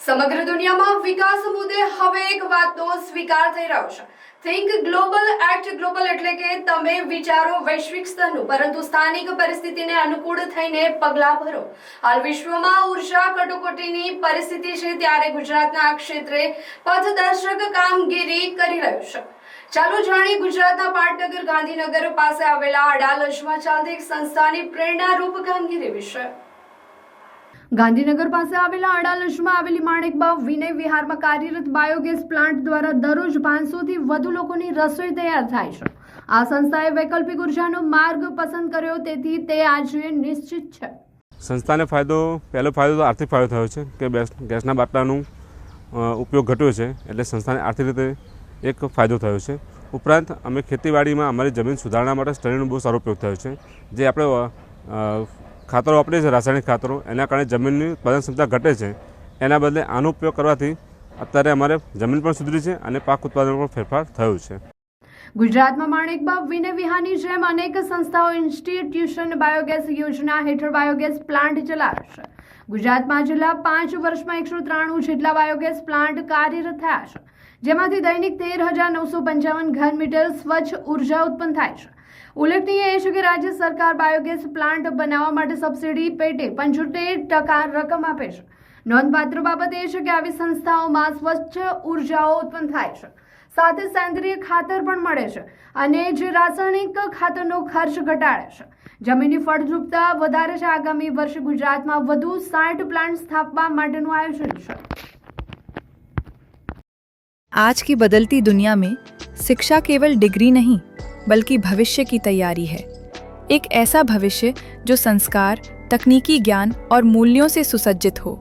સમગ્ર દુનિયામાં વિકાસ મુદ્દે હવે એક વાતનો સ્વીકાર થઈ રહ્યો છે। થિંક ગ્લોબલ એક્ટ ગ્લોબલ એટલે કે તમે વિચારો વૈશ્વિક સ્તરનું પરંતુ સ્થાનિક પરિસ્થિતિને અનુકૂળ થઈને પગલાં ભરો। હાલ વિશ્વમાં ઉર્જા કટોકટીની પરિસ્થિતિ છે ત્યારે ગુજરાતના આ ક્ષેત્રે પથદર્શક કામગીરી કરી રહ્યું છે। ચાલો જાણીએ ગુજરાતના પાટનગર ગાંધીનગર પાસે આવેલા અડાલજમાં ચાલતી એક સંસ્થાની પ્રેરણારૂપ કામગીરી વિશે। ગાંધીનગર પાસે આવેલા અડાલજમાં આવેલી માણેકબાવ વિનય વિહારમાં કાર્યરત બાયોગેસ પ્લાન્ટ દ્વારા દરરોજ 500 થી વધુ લોકોની રસોઈ તૈયાર થાય છે। આ સંસ્થાએ વૈકલ્પિક ઉર્જાનો માર્ગ પસંદ કર્યો તેથી તે આજે નિશ્ચિત છે। સંસ્થાને પહેલો ફાયદો તો આર્થિક ફાયદો થયો છે કે ગેસના બાટલાનો ઉપયોગ ઘટ્યો છે એટલે સંસ્થાને આર્થિક રીતે એક ફાયદો થયો છે। ઉપરાંત અમે ખેતીવાડીમાં અમારી જમીન સુધારણા માટે સ્ટડીનો બહુ સારો ઉપયોગ થયો છે। જે આપણે ખાતરો વાપરીએ છીએ રાસાયણિક ખાતરો એના કારણે જમીનની ઉત્પાદન ક્ષમતા ઘટે છે, એના બદલે આનો ઉપયોગ કરવાથી અત્યારે અમારે જમીન પણ સુધરી છે અને પાક ઉત્પાદનમાં પણ ફેરફાર થયો છે। ગુજરાતમાં માણેકબાવ વિનય વિહારની જેમ અનેક સંસ્થાઓ ઇન્સ્ટિટ્યુશન બાયોગેસ યોજના હેઠળ બાયોગેસ પ્લાન્ટ ચલાવે છે। ગુજરાતમાં છેલ્લા 5 વર્ષમાં 193 જેટલા બાયોગેસ પ્લાન્ટ કાર્યરત થયા છે, જેમાંથી દૈનિક 13,955 ઘન મીટર સ્વચ્છ ઉર્જા ઉત્પન્ન થાય છે। ઉલ્લેખનીય એ છે કે રાજ્ય સરકાર બાયોગેસ પ્લાન્ટ બનાવવા માટે સબસિડી પેટે 75% રકમ આપે છે। નોંધપાત્ર બાબત એ છે કે આવી સંસ્થાઓમાં સ્વચ્છ ઉર્જાઓ ઉત્પન્ન થાય છે, સાથે સેન્દ્રિય ખાતર પણ મળે છે અને જે રાસાયણિક ખાતરનો ખર્ચ ઘટાડે છે, જમીનની ફળદ્રુપતા વધારે છે। આગામી વર્ષે ગુજરાતમાં વધુ 60 પ્લાન્ટ સ્થાપવા માટેનું આયોજન છે। आज की बदलती दुनिया में शिक्षा केवल डिग्री नहीं बल्कि भविष्य की तैयारी है। एक ऐसा भविष्य जो संस्कार, तकनीकी ज्ञान और मूल्यों से सुसज्जित हो।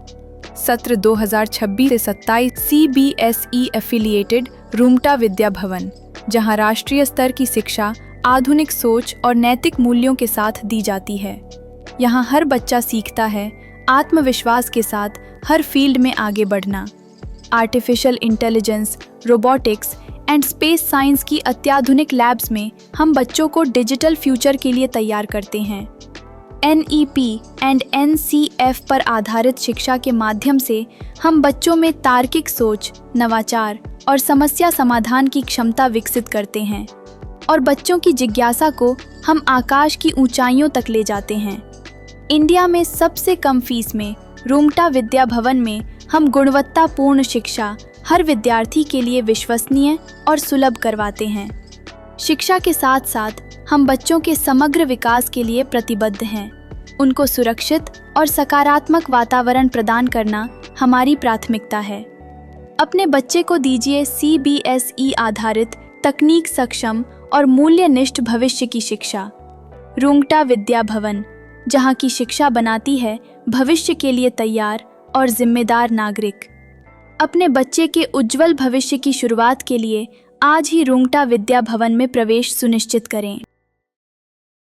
सत्र 2026 से 27 CBSE एफिलिएटेड रूमटा विद्या भवन, जहां राष्ट्रीय स्तर की शिक्षा आधुनिक सोच और नैतिक मूल्यों के साथ दी जाती है। यहां हर बच्चा सीखता है आत्मविश्वास के साथ हर फील्ड में आगे बढ़ना। Artificial intelligence, robotics and space science की अत्याधुनिक लैब्स में हम बच्चों को डिजिटल फ्यूचर के लिए तैयार करते हैं। NEP एंड NCF पर आधारित शिक्षा के माध्यम से हम बच्चों में तार्किक सोच, नवाचार और समस्या समाधान की क्षमता विकसित करते हैं और बच्चों की जिज्ञासा को हम आकाश की ऊंचाइयों तक ले जाते हैं। इंडिया में सबसे कम फीस में रूमटा विद्या भवन में हम गुणवत्तापूर्ण शिक्षा हर विद्यार्थी के लिए विश्वसनीय और सुलभ करवाते हैं। शिक्षा के साथ साथ हम बच्चों के समग्र विकास के लिए प्रतिबद्ध हैं। उनको सुरक्षित और सकारात्मक वातावरण प्रदान करना हमारी प्राथमिकता है। अपने बच्चे को दीजिए CBSE आधारित तकनीक सक्षम और मूल्यनिष्ठ भविष्य की शिक्षा। रूमटा विद्या भवन, जहाँ की शिक्षा बनाती है भविष्य के लिए तैयार और जिम्मेदार नागरिक। अपने बच्चे के उज्जवल भविष्य की शुरुआत के लिए आज ही रूमटा विद्या भवन में प्रवेश सुनिश्चित करें।